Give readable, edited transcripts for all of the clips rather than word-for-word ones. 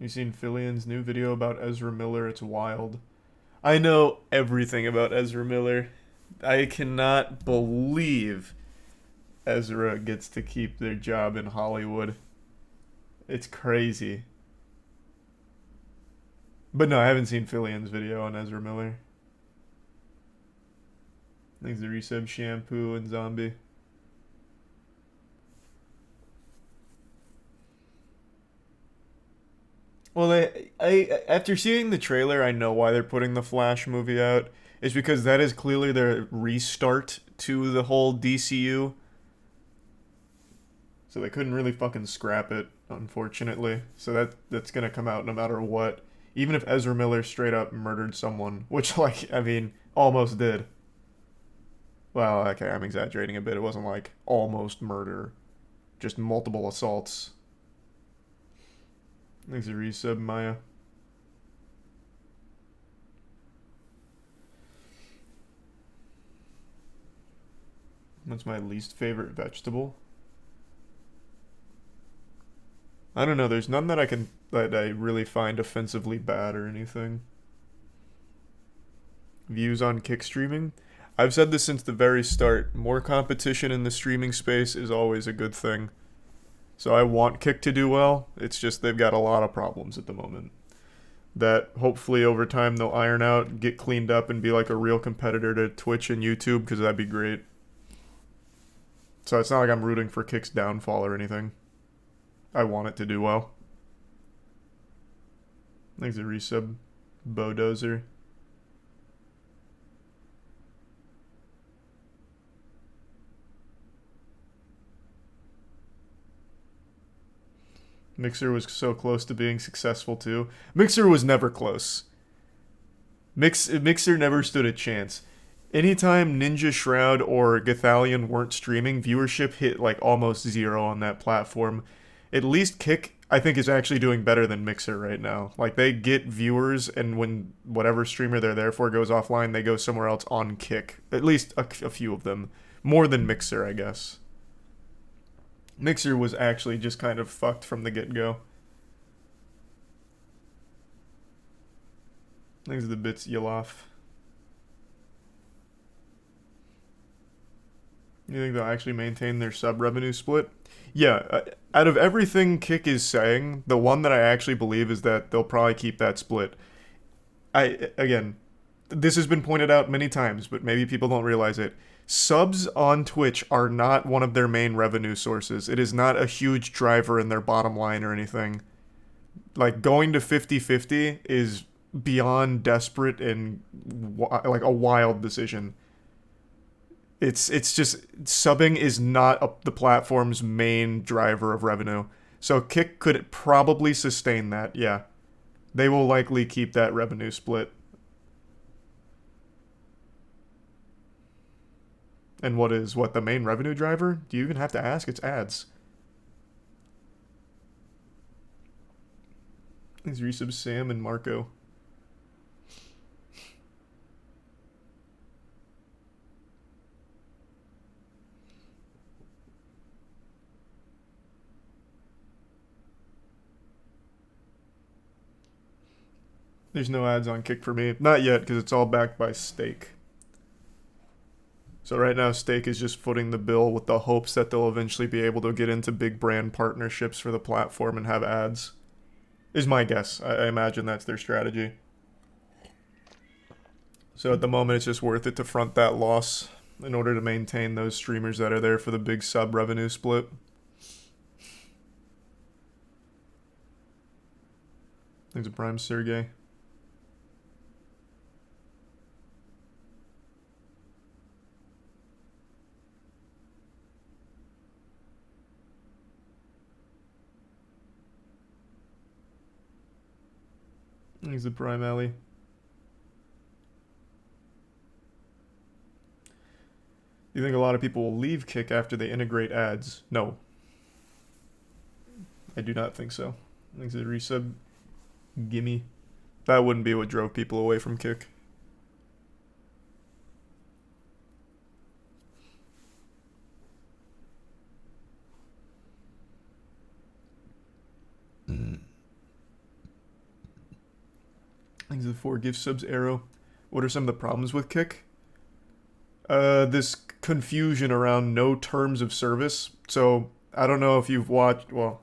You seen Fillion's new video about Ezra Miller? It's wild. I know everything about Ezra Miller. I cannot believe Ezra gets to keep their job in Hollywood. It's crazy. But no, I haven't seen Fillion's video on Ezra Miller. Thanks to Resub, Shampoo, and Zombie. Well, after seeing the trailer, I know why they're putting the Flash movie out. It's because that is clearly their restart to the whole DCU. So they couldn't really fucking scrap it, unfortunately. So that's gonna come out no matter what. Even if Ezra Miller straight up murdered someone, which, like, I mean, almost did. Well, okay, I'm exaggerating a bit. It wasn't like almost murder, just multiple assaults. Thanks a resub, Maya. What's my least favorite vegetable? I don't know. There's none that I really find offensively bad or anything. Views on kick streaming. I've said this since the very start. More competition in the streaming space is always a good thing. So I want Kick to do well. It's just they've got a lot of problems at the moment that hopefully over time they'll iron out, get cleaned up, and be like a real competitor to Twitch and YouTube, because that'd be great. So it's not like I'm rooting for Kick's downfall or anything. I want it to do well. Thanks a resub, Bodozer. Mixer was so close to being successful too. Mixer was never close. Mixer never stood a chance. Anytime Ninja Shroud or Gathalion weren't streaming, viewership hit like almost zero on that platform. At least Kick, I think, is actually doing better than Mixer right now. Like, they get viewers, and when whatever streamer they're there for goes offline, they go somewhere else on Kick. At least a few of them. More than Mixer, I guess. Mixer was actually just kind of fucked from the get-go. Thanks to the bits, Yelaf. You think they'll actually maintain their sub-revenue split? Yeah, out of everything Kick is saying, the one that I actually believe is that they'll probably keep that split. Again, this has been pointed out many times, but maybe people don't realize it. Subs on Twitch are not one of their main revenue sources. It is not a huge driver in their bottom line or anything. Like, going to 50-50 is beyond desperate and like a wild decision. It's just subbing is not the platform's main driver of revenue. So Kick could probably sustain that, yeah. They will likely keep that revenue split. And what the main revenue driver? Do you even have to ask? It's ads. These resubs Sam and Marco. There's no ads on Kick for me. Not yet, because it's all backed by Stake. So right now, Stake is just footing the bill with the hopes that they'll eventually be able to get into big brand partnerships for the platform and have ads. Is my guess. I imagine that's their strategy. So at the moment, it's just worth it to front that loss in order to maintain those streamers that are there for the big sub revenue split. Thanks to Prime Sergey. He's the Prime Alley. Do you think a lot of people will leave Kick after they integrate ads? No. I do not think so. I think it's a resub. Gimme. That wouldn't be what drove people away from Kick. Thanks to the 4 gift subs, Arrow. What are some of the problems with Kick? This confusion around no terms of service. So, I don't know if you've watched, well,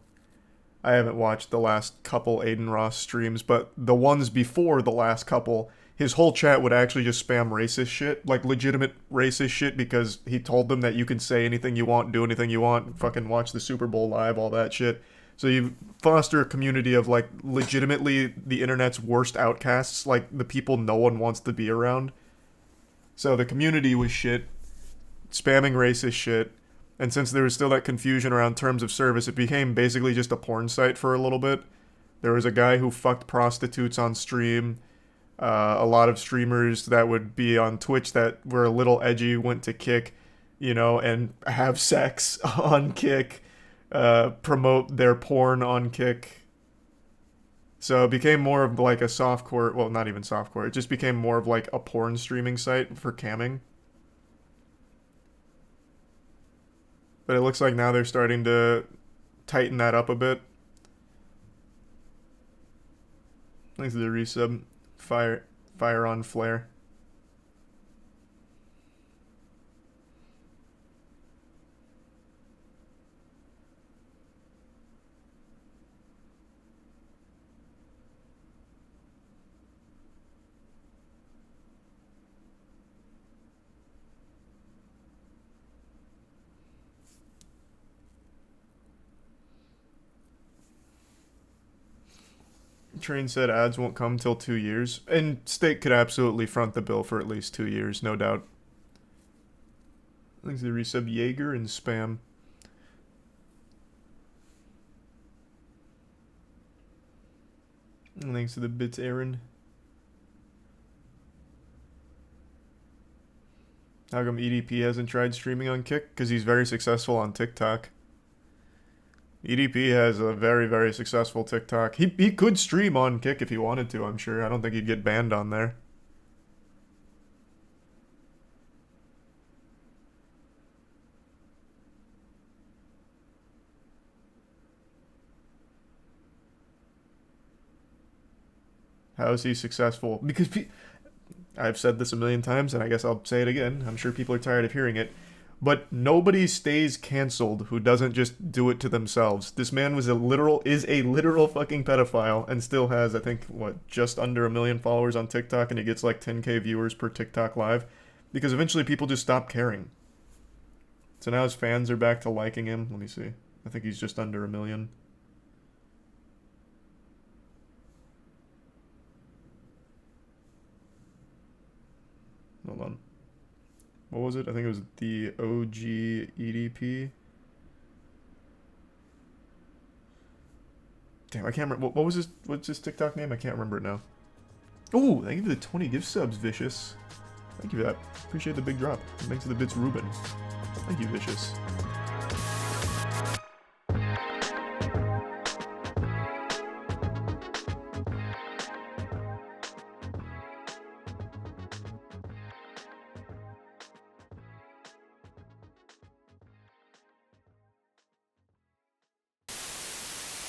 I haven't watched the last couple Aiden Ross streams, but the ones before the last couple, his whole chat would actually just spam racist shit, like legitimate racist shit, because he told them that you can say anything you want, do anything you want, fucking watch the Super Bowl live, all that shit. So you foster a community of like legitimately the internet's worst outcasts, like the people no one wants to be around. So the community was shit, spamming racist shit, and since there was still that confusion around terms of service, it became basically just a porn site for a little bit. There was a guy who fucked prostitutes on stream. A lot of streamers that would be on Twitch that were a little edgy went to Kick, you know, and have sex on Kick, promote their porn on Kick. So it became more of like a softcore, well, not even softcore, it just became more of like a porn streaming site for camming. But it looks like now they're starting to tighten that up a bit. Thanks to the resub. Fire on flare. Train said ads won't come till 2 years, and State could absolutely front the bill for at least 2 years, no doubt. Thanks to the resub Jaeger and spam. And thanks to the bits, Aaron. How come EDP hasn't tried streaming on Kick? Because he's very successful on TikTok. EDP has a very, very successful TikTok. He could stream on Kick if he wanted to, I'm sure. I don't think he'd get banned on there. How is he successful? Because I've said this a million times, and I guess I'll say it again. I'm sure people are tired of hearing it. But nobody stays canceled who doesn't just do it to themselves. This man is a literal fucking pedophile and still has, I think, what, just under 1 million followers on TikTok, and he gets like 10k viewers per TikTok live. Because eventually people just stop caring. So now his fans are back to liking him. Let me see. I think he's just under 1 million. Hold on. What was it? I think it was the OG EDP. Damn, I can't remember. What was his? What's his TikTok name? I can't remember it now. Oh, thank you for the 20 gift subs, Vicious. Thank you for that. Appreciate the big drop. And thanks for the bits, Ruben. Thank you, Vicious.